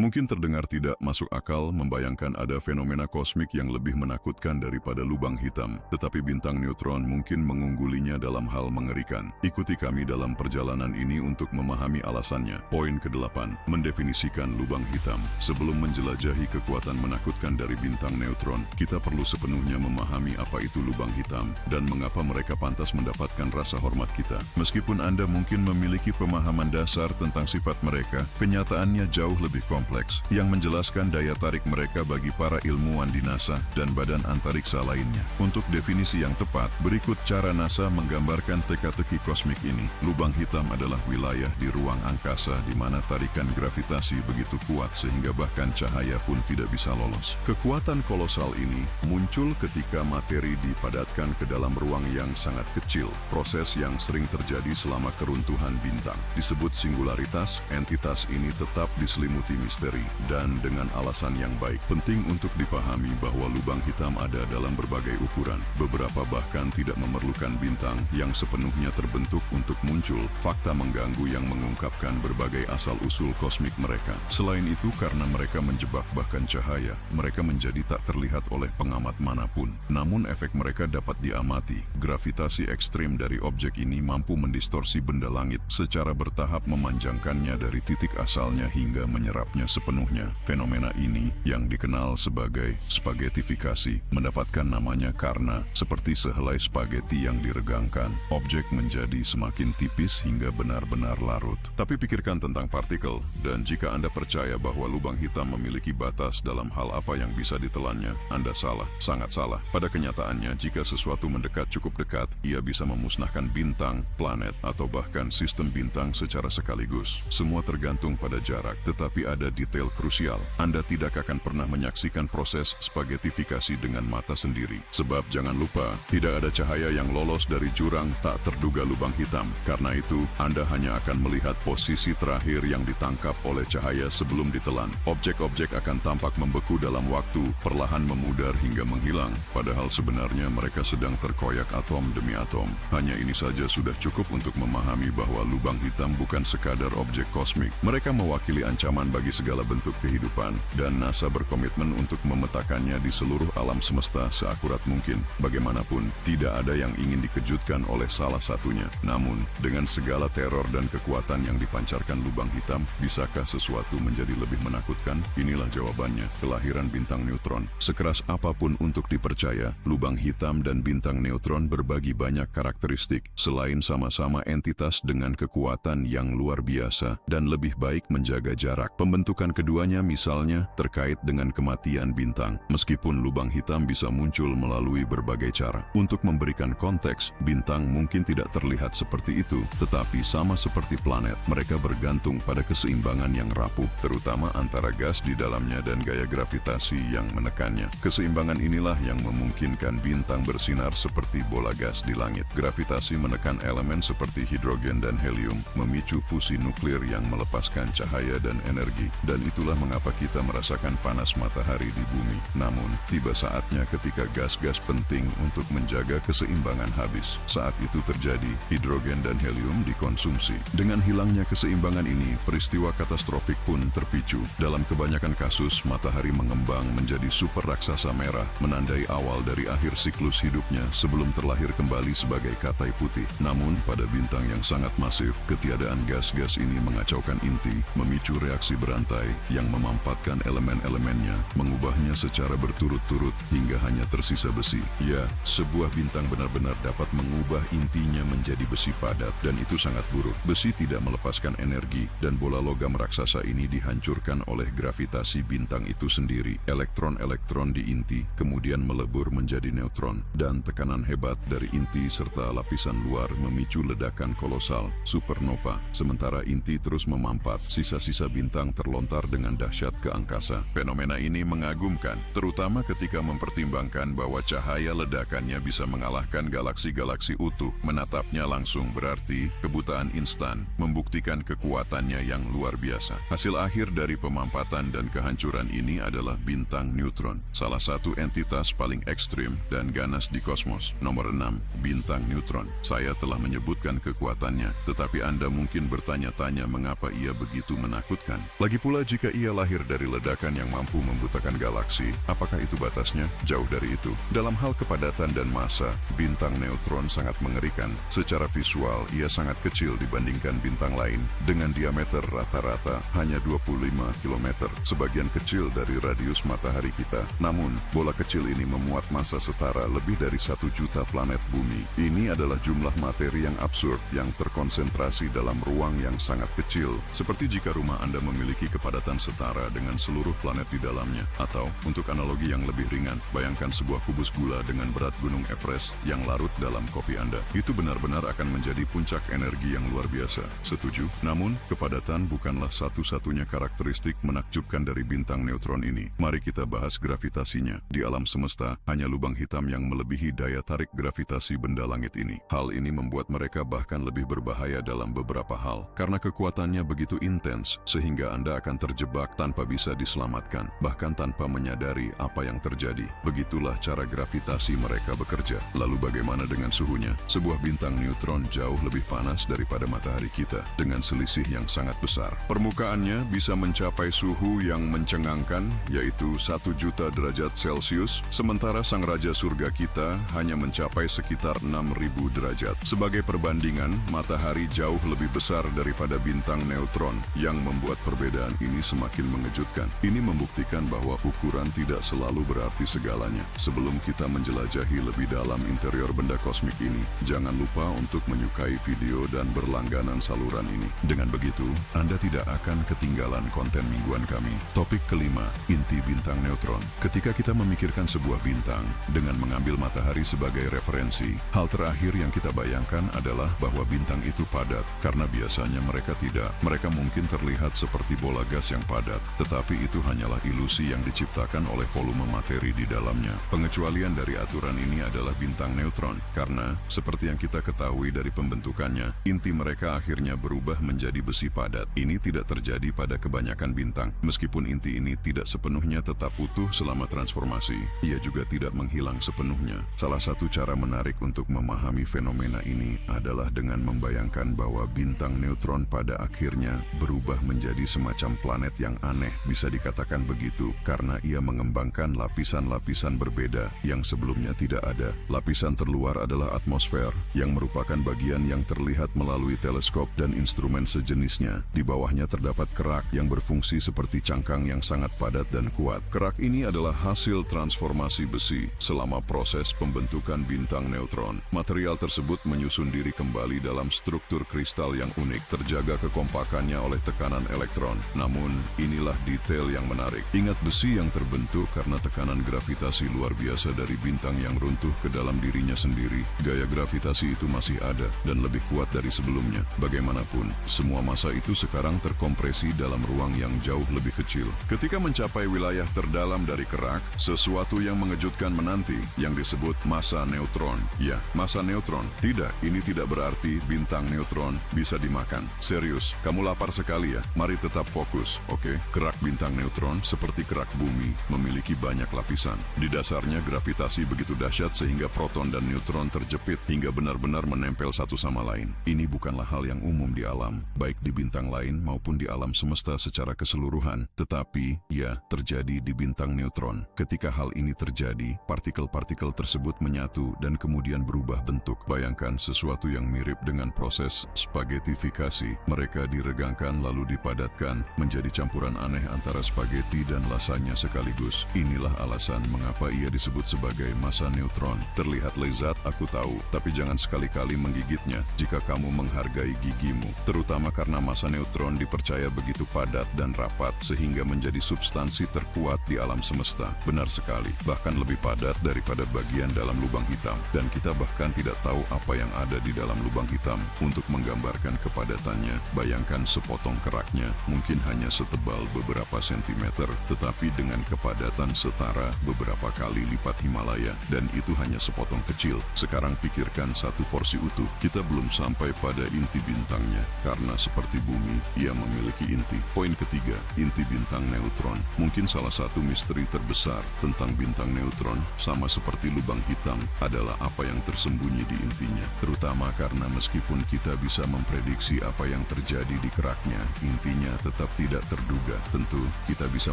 Mungkin terdengar tidak masuk akal membayangkan ada fenomena kosmik yang lebih menakutkan daripada lubang hitam, tetapi bintang neutron mungkin mengunggulinya dalam hal mengerikan. Ikuti kami dalam perjalanan ini untuk memahami alasannya. Poin ke-8, mendefinisikan lubang hitam. Sebelum menjelajahi kekuatan menakutkan dari bintang neutron, kita perlu sepenuhnya memahami apa itu lubang hitam dan mengapa mereka pantas mendapatkan rasa hormat kita. Meskipun Anda mungkin memiliki pemahaman dasar tentang sifat mereka, kenyataannya jauh lebih kompleks yang menjelaskan daya tarik mereka bagi para ilmuwan di NASA dan badan antariksa lainnya. Untuk definisi yang tepat, berikut cara NASA menggambarkan teka-teki kosmik ini. Lubang hitam adalah wilayah di ruang angkasa di mana tarikan gravitasi begitu kuat sehingga bahkan cahaya pun tidak bisa lolos. Kekuatan kolosal ini muncul ketika materi dipadatkan ke dalam ruang yang sangat kecil, proses yang sering terjadi selama keruntuhan bintang. Disebut singularitas, entitas ini tetap diselimuti misteri dan dengan alasan yang baik. Penting untuk dipahami bahwa lubang hitam ada dalam berbagai ukuran. Beberapa bahkan tidak memerlukan bintang yang sepenuhnya terbentuk untuk muncul. Fakta mengganggu yang mengungkapkan berbagai asal-usul kosmik mereka. Selain itu, karena mereka menjebak bahkan cahaya, mereka menjadi tak terlihat oleh pengamat manapun. Namun efek mereka dapat diamati. Gravitasi ekstrim dari objek ini mampu mendistorsi benda langit secara bertahap, memanjangkannya dari titik asalnya hingga menyerapnya sepenuhnya. Fenomena ini yang dikenal sebagai spagetifikasi mendapatkan namanya karena seperti sehelai spageti yang diregangkan, objek menjadi semakin tipis hingga benar-benar larut. Tapi pikirkan tentang partikel, dan jika Anda percaya bahwa lubang hitam memiliki batas dalam hal apa yang bisa ditelannya, Anda salah, sangat salah. Pada kenyataannya, jika sesuatu mendekat cukup dekat, ia bisa memusnahkan bintang, planet, atau bahkan sistem bintang secara sekaligus. Semua tergantung pada jarak, tetapi ada detail krusial. Anda tidak akan pernah menyaksikan proses spagetifikasi dengan mata sendiri. Sebab jangan lupa, tidak ada cahaya yang lolos dari jurang tak terduga lubang hitam. Karena itu, Anda hanya akan melihat posisi terakhir yang ditangkap oleh cahaya sebelum ditelan. Objek-objek akan tampak membeku dalam waktu, perlahan memudar hingga menghilang. Padahal sebenarnya mereka sedang terkoyak atom demi atom. Hanya ini saja sudah cukup untuk memahami bahwa lubang hitam bukan sekadar objek kosmik. Mereka mewakili ancaman bagi segala bentuk kehidupan, dan NASA berkomitmen untuk memetakannya di seluruh alam semesta seakurat mungkin. Bagaimanapun, tidak ada yang ingin dikejutkan oleh salah satunya. Namun, dengan segala teror dan kekuatan yang dipancarkan lubang hitam, bisakah sesuatu menjadi lebih menakutkan? Inilah jawabannya, kelahiran bintang neutron. Sekeras apapun untuk dipercaya, lubang hitam dan bintang neutron berbagi banyak karakteristik. Selain sama-sama entitas dengan kekuatan yang luar biasa dan lebih baik menjaga jarak, pembentukan keduanya misalnya terkait dengan kematian bintang. Meskipun lubang hitam bisa muncul melalui berbagai cara. Untuk memberikan konteks, bintang mungkin tidak terlihat seperti itu, tetapi sama seperti planet, mereka bergantung pada keseimbangan yang rapuh, terutama antara gas di dalamnya dan gaya gravitasi yang menekannya. Keseimbangan inilah yang memungkinkan bintang bersinar seperti bola gas di langit. Gravitasi menekan elemen seperti hidrogen dan helium, memicu fusi nuklir yang melepaskan cahaya dan energi, dan itulah mengapa kita merasakan panas matahari di bumi. Namun, tiba saatnya ketika gas-gas penting untuk menjaga keseimbangan habis. Saat itu terjadi, hidrogen dan helium dikonsumsi. Dengan hilangnya keseimbangan ini, peristiwa katastrofik pun terpicu. Dalam kebanyakan kasus, matahari mengembang menjadi super raksasa merah, menandai awal dari akhir siklus hidupnya sebelum terlahir kembali sebagai katai putih. Namun, pada bintang yang sangat masif, ketiadaan gas-gas ini mengacaukan inti, memicu reaksi berantai yang memampatkan elemen-elemennya, mengubahnya secara berturut-turut hingga hanya tersisa besi. Ya, sebuah bintang benar-benar dapat mengubah intinya menjadi besi padat, dan itu sangat buruk. Besi tidak melepaskan energi, dan bola logam raksasa ini dihancurkan oleh gravitasi bintang itu sendiri. Elektron-elektron di inti kemudian melebur menjadi neutron, dan tekanan hebat dari inti serta lapisan luar memicu ledakan kolosal, supernova. Sementara inti terus memampat, sisa-sisa bintang terlontar dengan dahsyat ke angkasa. Fenomena ini mengagumkan, terutama ketika mempertimbangkan bahwa cahaya ledakannya bisa mengalahkan galaksi-galaksi utuh. Menatapnya langsung berarti kebutaan instan, membuktikan kekuatannya yang luar biasa. Hasil akhir dari pemampatan dan kehancuran ini adalah bintang neutron, salah satu entitas paling ekstrim dan ganas di kosmos. Nomor 6, bintang neutron. Saya telah menyebutkan kekuatannya, tetapi Anda mungkin bertanya-tanya mengapa ia begitu menakutkan. Lagipula Pula jika ia lahir dari ledakan yang mampu membutakan galaksi, apakah itu batasnya? Jauh dari itu. Dalam hal kepadatan dan massa, bintang neutron sangat mengerikan. Secara visual, ia sangat kecil dibandingkan bintang lain, dengan diameter rata-rata hanya 25 km, sebagian kecil dari radius matahari kita. Namun, bola kecil ini memuat massa setara lebih dari 1 juta planet bumi. Ini adalah jumlah materi yang absurd yang terkonsentrasi dalam ruang yang sangat kecil, seperti jika rumah Anda memiliki kepadatan setara dengan seluruh planet di dalamnya. Atau, untuk analogi yang lebih ringan, bayangkan sebuah kubus gula dengan berat gunung Everest yang larut dalam kopi Anda. Itu benar-benar akan menjadi puncak energi yang luar biasa. Setuju? Namun, kepadatan bukanlah satu-satunya karakteristik menakjubkan dari bintang neutron ini. Mari kita bahas gravitasinya. Di alam semesta, hanya lubang hitam yang melebihi daya tarik gravitasi benda langit ini. Hal ini membuat mereka bahkan lebih berbahaya dalam beberapa hal, karena kekuatannya begitu intens, sehingga Anda akan terjebak tanpa bisa diselamatkan, bahkan tanpa menyadari apa yang terjadi. Begitulah cara gravitasi mereka bekerja. Lalu bagaimana dengan suhunya? Sebuah bintang neutron jauh lebih panas daripada matahari kita, dengan selisih yang sangat besar. Permukaannya bisa mencapai suhu yang mencengangkan, yaitu 1 juta derajat Celcius, sementara sang raja surga kita hanya mencapai sekitar 6.000 derajat. Sebagai perbandingan, matahari jauh lebih besar daripada bintang neutron, yang membuat perbedaan ini semakin mengejutkan. Ini membuktikan bahwa ukuran tidak selalu berarti segalanya. Sebelum kita menjelajahi lebih dalam interior benda kosmik ini, jangan lupa untuk menyukai video dan berlangganan saluran ini. Dengan begitu, Anda tidak akan ketinggalan konten mingguan kami. Topik kelima, inti bintang neutron. Ketika kita memikirkan sebuah bintang dengan mengambil matahari sebagai referensi, hal terakhir yang kita bayangkan adalah bahwa bintang itu padat, karena biasanya mereka tidak. Mereka mungkin terlihat seperti bola gas yang padat, tetapi itu hanyalah ilusi yang diciptakan oleh volume materi di dalamnya. Pengecualian dari aturan ini adalah bintang neutron, karena seperti yang kita ketahui dari pembentukannya, inti mereka akhirnya berubah menjadi besi padat. Ini tidak terjadi pada kebanyakan bintang. Meskipun inti ini tidak sepenuhnya tetap utuh selama transformasi, ia juga tidak menghilang sepenuhnya. Salah satu cara menarik untuk memahami fenomena ini adalah dengan membayangkan bahwa bintang neutron pada akhirnya berubah menjadi semacam planet yang aneh, bisa dikatakan begitu, karena ia mengembangkan lapisan-lapisan berbeda yang sebelumnya tidak ada. Lapisan terluar adalah atmosfer, yang merupakan bagian yang terlihat melalui teleskop dan instrumen sejenisnya. Di bawahnya terdapat kerak yang berfungsi seperti cangkang yang sangat padat dan kuat. Kerak ini adalah hasil transformasi besi selama proses pembentukan bintang neutron. Material tersebut menyusun diri kembali dalam struktur kristal yang unik, terjaga kekompakannya oleh tekanan elektron. Namun, inilah detail yang menarik. Ingat, besi yang terbentuk karena tekanan gravitasi luar biasa dari bintang yang runtuh ke dalam dirinya sendiri. Gaya gravitasi itu masih ada dan lebih kuat dari sebelumnya. Bagaimanapun, semua massa itu sekarang terkompresi dalam ruang yang jauh lebih kecil. Ketika mencapai wilayah terdalam dari kerak, sesuatu yang mengejutkan menanti, yang disebut massa neutron. Ya, massa neutron. Tidak, ini tidak berarti bintang neutron bisa dimakan. Serius, kamu lapar sekali ya? Mari tetap fokus, oke? Kerak bintang neutron, seperti kerak bumi, memiliki banyak lapisan. Di dasarnya, gravitasi begitu dahsyat sehingga proton dan neutron terjepit hingga benar-benar menempel satu sama lain. Ini bukanlah hal yang umum di alam, baik di bintang lain maupun di alam semesta secara keseluruhan. Tetapi, ya, terjadi di bintang neutron. Ketika hal ini terjadi, partikel-partikel tersebut menyatu dan kemudian berubah bentuk. Bayangkan sesuatu yang mirip dengan proses spagetifikasi. Mereka diregangkan lalu dipadatkan menjadi campuran aneh antara spageti dan lasanya sekaligus. Inilah alasan mengapa ia disebut sebagai massa neutron. Terlihat lezat, aku tahu, tapi jangan sekali-kali menggigitnya jika kamu menghargai gigimu. Terutama karena massa neutron dipercaya begitu padat dan rapat sehingga menjadi substansi terkuat di alam semesta. Benar sekali, bahkan lebih padat daripada bagian dalam lubang hitam. Dan kita bahkan tidak tahu apa yang ada di dalam lubang hitam. Untuk menggambarkan kepadatannya, bayangkan sepotong keraknya mungkin hanya setebal beberapa sentimeter, tetapi dengan kepadatan setara beberapa kali lipat Himalaya. Dan itu hanya sepotong kecil. Sekarang pikirkan satu porsi utuh. Kita belum sampai pada inti bintangnya, karena seperti bumi, ia memiliki inti. Poin ketiga, inti bintang neutron. Mungkin salah satu misteri terbesar tentang bintang neutron, sama seperti lubang hitam, adalah apa yang tersembunyi di intinya. Terutama karena meskipun kita bisa memprediksi apa yang terjadi di keraknya, intinya tetap tidak terduga. Tentu, kita bisa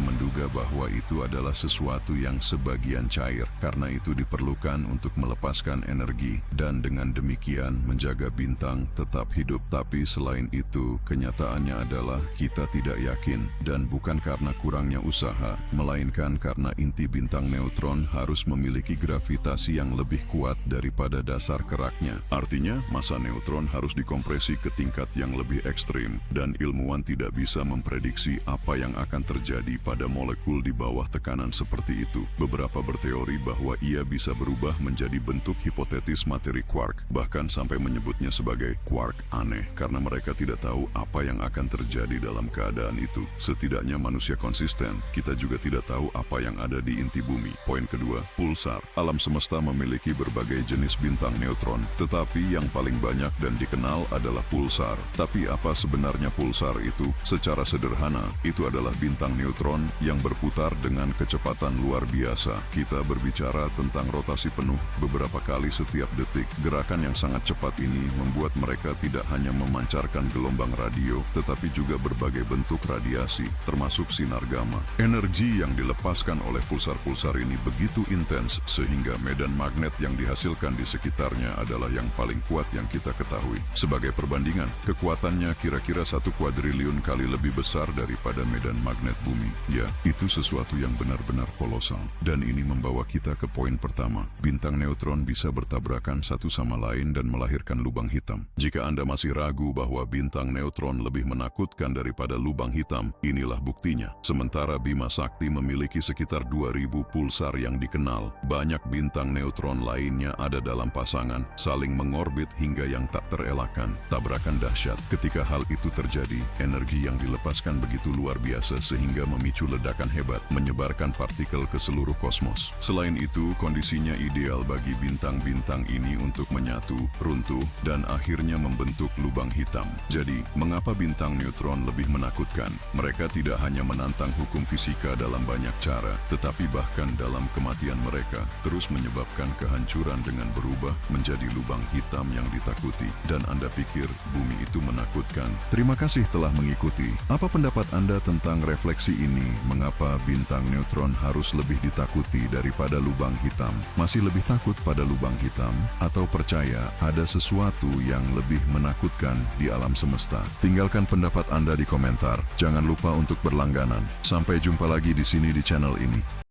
menduga bahwa itu adalah sesuatu yang sebagian cair, karena itu diperlukan untuk melepaskan energi dan dengan demikian menjaga bintang tetap hidup. Tapi selain itu, kenyataannya adalah kita tidak yakin, dan bukan karena kurangnya usaha, melainkan karena inti bintang neutron harus memiliki gravitasi yang lebih kuat daripada dasar keraknya. Artinya, massa neutron harus dikompresi ke tingkat yang lebih ekstrim, dan ilmuwan tidak bisa memprediksi apa yang akan terjadi pada molekul di bawah tekanan seperti itu. Beberapa berteori bahwa ia bisa berubah menjadi bentuk hipotetis materi quark, bahkan sampai menyebutnya sebagai quark aneh, karena mereka tidak tahu apa yang akan terjadi dalam keadaan itu. Setidaknya manusia konsisten, kita juga tidak tahu apa yang ada di inti bumi. Poin kedua, pulsar. Alam semesta memiliki berbagai jenis bintang neutron, tetapi yang paling banyak dan dikenal adalah pulsar. Tapi apa sebenarnya pulsar itu? Secara sederhana, itu adalah bintang neutron yang berputar dengan kecepatan luar biasa. Kita berbicara tentang rotasi penuh beberapa kali setiap detik. Gerakan yang sangat cepat ini membuat mereka tidak hanya memancarkan gelombang radio, tetapi juga berbagai bentuk radiasi, termasuk sinar gamma. Energi yang dilepaskan oleh pulsar-pulsar ini begitu intens sehingga medan magnet yang dihasilkan di sekitarnya adalah yang paling kuat yang kita ketahui. Sebagai perbandingan, kekuatannya kira-kira 1 kuadriliun kali lebih besar daripada medan magnet bumi. Ya, itu sesuatu yang benar-benar kolosal. Dan ini membawa kita ke poin pertama. Bintang neutron bisa bertabrakan satu sama lain dan melahirkan lubang hitam. Jika Anda masih ragu bahwa bintang neutron lebih menakutkan daripada lubang hitam, inilah buktinya. Sementara Bima Sakti memiliki sekitar 2000 pulsar yang dikenal, banyak bintang neutron lainnya ada dalam pasangan, saling mengorbit hingga yang tak terelakkan. Tabrakan dahsyat. Ketika hal itu terjadi, energi yang dilepaskan begitu luar biasa sehingga memicu ledakan hebat, menyebarkan partikel ke seluruh kosmos. Selain itu, kondisinya ideal bagi bintang-bintang ini untuk menyatu, runtuh, dan akhirnya membentuk lubang hitam. Jadi, mengapa bintang neutron lebih menakutkan? Mereka tidak hanya menantang hukum fisika dalam banyak cara, tetapi bahkan dalam kematian mereka, terus menyebabkan kehancuran dengan berubah menjadi lubang hitam yang ditakuti. Dan Anda pikir bumi itu menakutkan? Terima kasih telah mengikuti. Apa pendapat Anda tentang refleksi ini? Mengapa bintang neutron harus lebih ditakuti daripada lubang hitam? Masih lebih takut pada lubang hitam? Atau percaya ada sesuatu yang lebih menakutkan di alam semesta? Tinggalkan pendapat Anda di komentar. Jangan lupa untuk berlangganan. Sampai jumpa lagi di sini di channel ini.